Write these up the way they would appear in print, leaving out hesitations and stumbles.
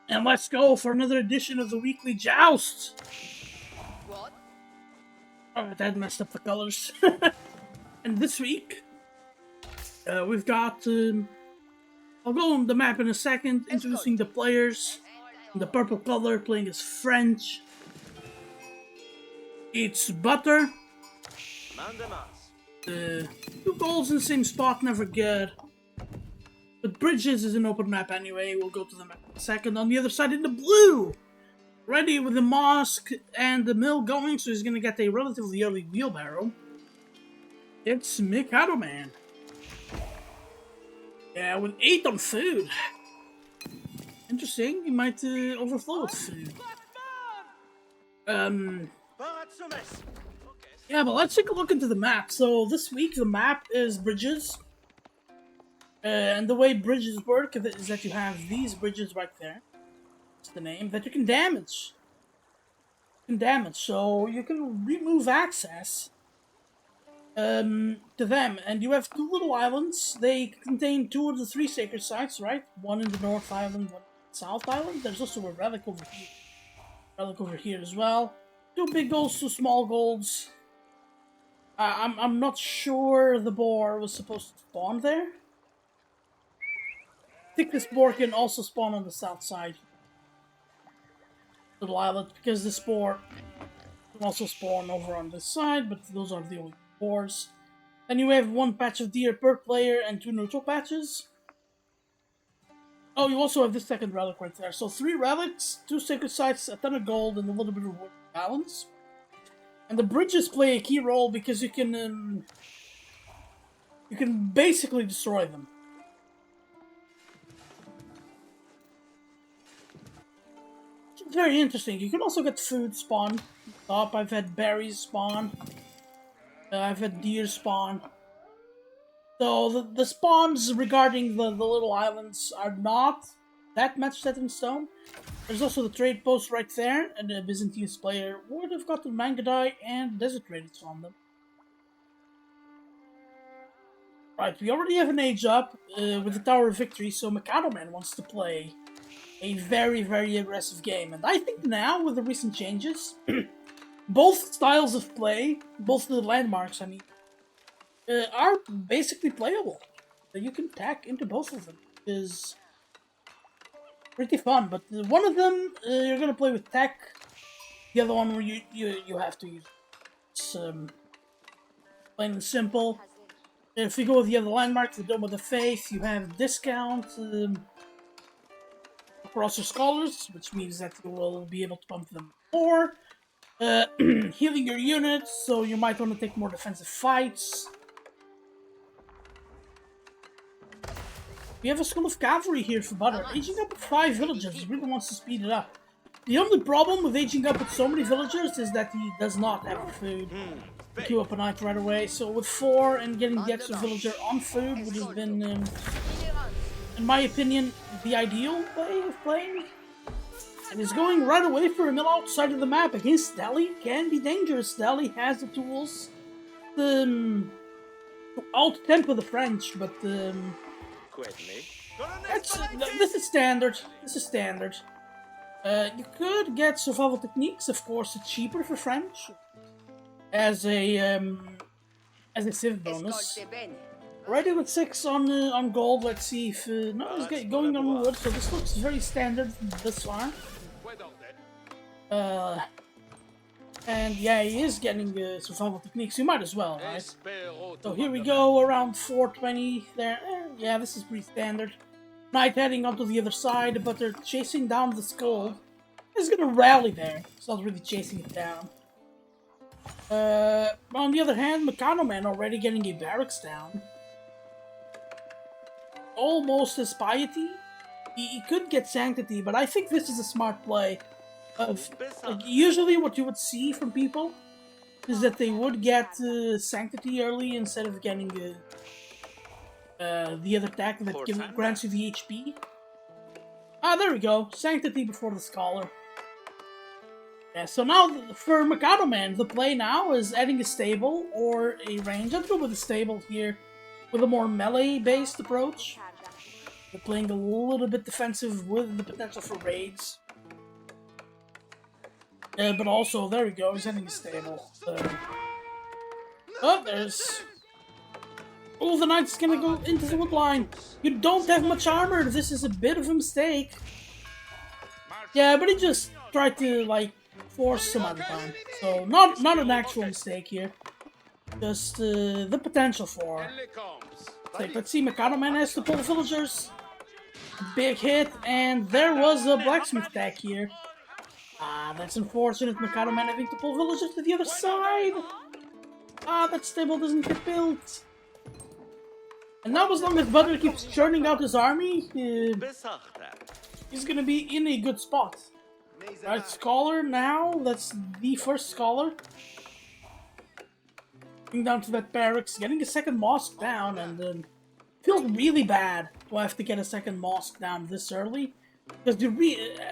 And let's go for another edition of the weekly joust. What? Oh, that messed up the colors. And this week, we've got. I'll go on the map in a second, introducing the players. The purple color playing as French. It's Butter. Two goals in the same spot, never good. But Bridges is an open map anyway, we'll go to the map in a second. On the other side in the blue! Ready with the mosque and the mill going, so he's gonna get a relatively early wheelbarrow. It's Mikadoman. Yeah, with 8 on food. Interesting, he might overflow with food. Yeah, but let's take a look into the map. So this week the map is bridges. And the way bridges work is that you have these bridges right there. That's the name. That you can damage. So you can remove access to them. And you have 2 little islands. They contain 2 of the 3 sacred sites, right? One in the North Island, one in the South Island. There's also a relic over here. Relic over here as well. 2 big goals, 2 small goals. I'm not sure the boar was supposed to spawn there. I think this boar can also spawn on the south side. Little island, because this boar can also spawn over on this side, but those are the only boars. Then you have 1 patch of deer per player and 2 neutral patches. Oh, you also have this second relic right there. So 3 relics, 2 sacred sites, a ton of gold, and a little bit of wood balance. And the bridges play a key role because you can basically destroy them. It's very interesting. You can also get food spawn up. I've had berries spawn. I've had deer spawn. So the spawns regarding the little islands are not that much set in stone. There's also the trade post right there, and the Byzantine player would have gotten Mangadai and Desert Raiders on them. Right, we already have an age up with the Tower of Victory, so Mikadoman wants to play a very, very aggressive game. And I think now, with the recent changes, both styles of play, both the landmarks, I mean, are basically playable. So you can tack into both of them. Is pretty fun, but one of them you're gonna play with tech. The other one where you have to use plain and simple. If you go with the other landmark, the Dome of the Faith, you have discount across your scholars, which means that you will be able to pump them more. Healing your units, so you might want to take more defensive fights. We have a School of Cavalry here for Butter. Aging up with 5 villagers, he really wants to speed it up. The only problem with aging up with so many villagers is that he does not have food to queue up a knight right away. So with 4 and getting the extra villager on food would have been, in my opinion, the ideal way of playing. And he's going right away for a mill outside of the map against Delhi. Can be dangerous. Delhi has the tools to out-tempo the French, but this is standard. You could get survival techniques, of course, it's cheaper for French as a civ bonus. Already with 6 on gold. Let's see if no, he's going on wood. So this looks very standard thus far. And yeah, he is getting survival techniques. You might as well, right? So here we go, around 420 there. Yeah, this is pretty standard. Knight heading onto the other side, but they're chasing down the skull. He's gonna rally there. He's not really chasing it down. On the other hand, Mikadoman already getting a barracks down. Almost his piety. He could get sanctity, but I think this is a smart play. Usually what you would see from people is that they would get sanctity early instead of getting the other attack that grants you the HP. Ah, there we go. Sanctity before the scholar. Yeah, so now for Mikadoman, the play now is adding a stable or a range. Let's go with a stable here with a more melee-based approach. They're playing a little bit defensive with the potential for raids. But also, there we go, he's ending stable. Oh, there's... Oh, the knight's gonna go into the wood line. You don't have much armor. This is a bit of a mistake. Yeah, but he just tried to, like, force some other time. So, not an actual mistake here. Just the potential for. Like, let's see, Mikadoman has to pull the villagers. Big hit, and there was a blacksmith attack here. Ah, that's unfortunate. Mikadoman having to pull villagers to the other side. Ah, that stable doesn't get built. And now, as long as Butter keeps churning out his army, he's gonna be in a good spot. Right, Scholar now. That's the first Scholar. Going down to that barracks, getting a second mosque down, and then feels really bad to have to get a second mosque down this early. Because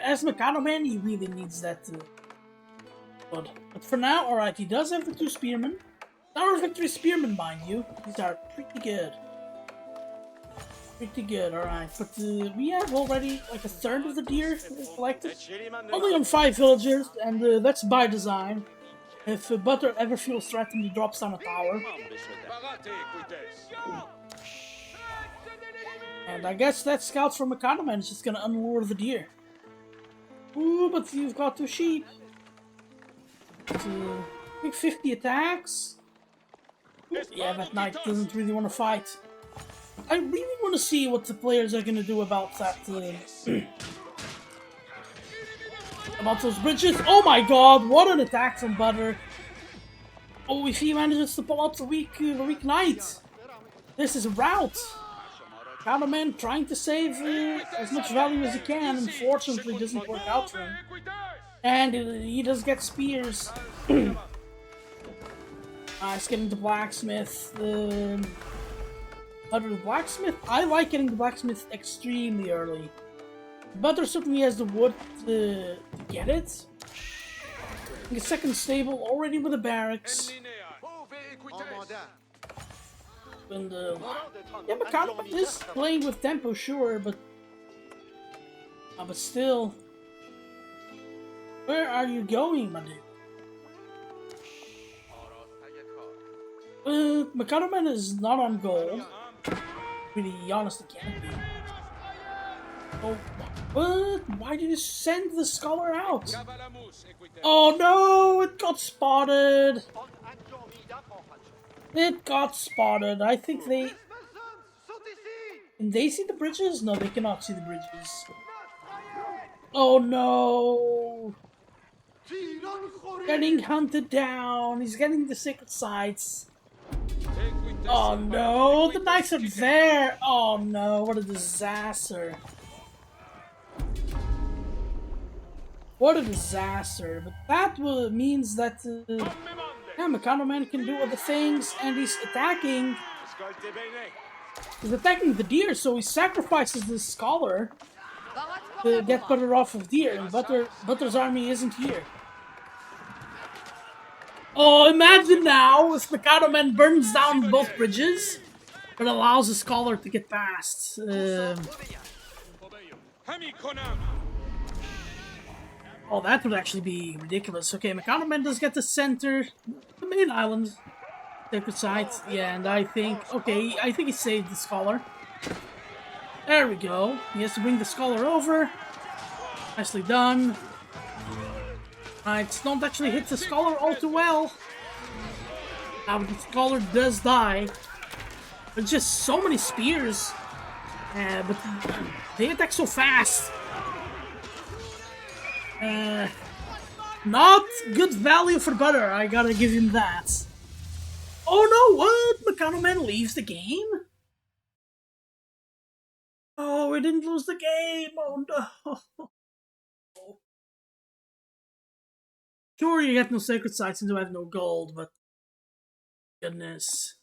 as Mikadoman, he really needs that. But for now, alright, he does have the 2 spearmen. Tower Victory Spearmen, mind you. These are pretty good. Pretty good, alright. But we have already like a third of the deer collected. Only on 5 villagers, and that's by design. If Butter ever feels threatened, he drops down a tower. And I guess that scout from Mikadoman is just gonna unlure the deer. Ooh, but you've got 2 sheep. Big 50 attacks. Yeah, that knight doesn't really want to fight. I really want to see what the players are gonna do about that. About those bridges. Oh my god, what an attack from Butter. Oh, if he manages to pull out the weak knight. This is a rout. Mikadoman trying to save as much value as he can. Unfortunately, doesn't work out for him. And he does get spears. Nice, getting the blacksmith. Butter the blacksmith? I like getting the blacksmith extremely early. Butter certainly has the wood to get it. A second stable already with the barracks. And yeah, Mikadoman is playing with tempo, sure, but still. Where are you going, my dude? Mikadoman is not on gold. Really honestly can't be. Oh, what? Why did you send the scholar out? Oh no, it got spotted. It got spotted. I think they... Can they see the bridges? No, they cannot see the bridges. Oh no! Getting hunted down. He's getting the sacred sites. Oh no, the knights are there! Oh no, what a disaster. What a disaster. But that means that yeah, Mikadoman can do other things, and he's attacking. He's attacking the deer, so he sacrifices the scholar to get Butter off of deer, and Butter's army isn't here. Oh, imagine now if Mikadoman burns down both bridges, but allows the scholar to get past. Oh, that would actually be ridiculous. Okay, Mikadoman does get the center, the main island, sacred site. Yeah, and I think, okay, I think he saved the scholar. There we go. He has to bring the scholar over. Nicely done. Right, don't actually hit the scholar all too well. Now the scholar does die. There's just so many spears. But they attack so fast. Not good value for Butter, I gotta give him that. Oh no, what? Mikadoman leaves the game? Oh, we didn't lose the game, oh no. Sure, you get no sacred sites and you have no gold, but... Goodness.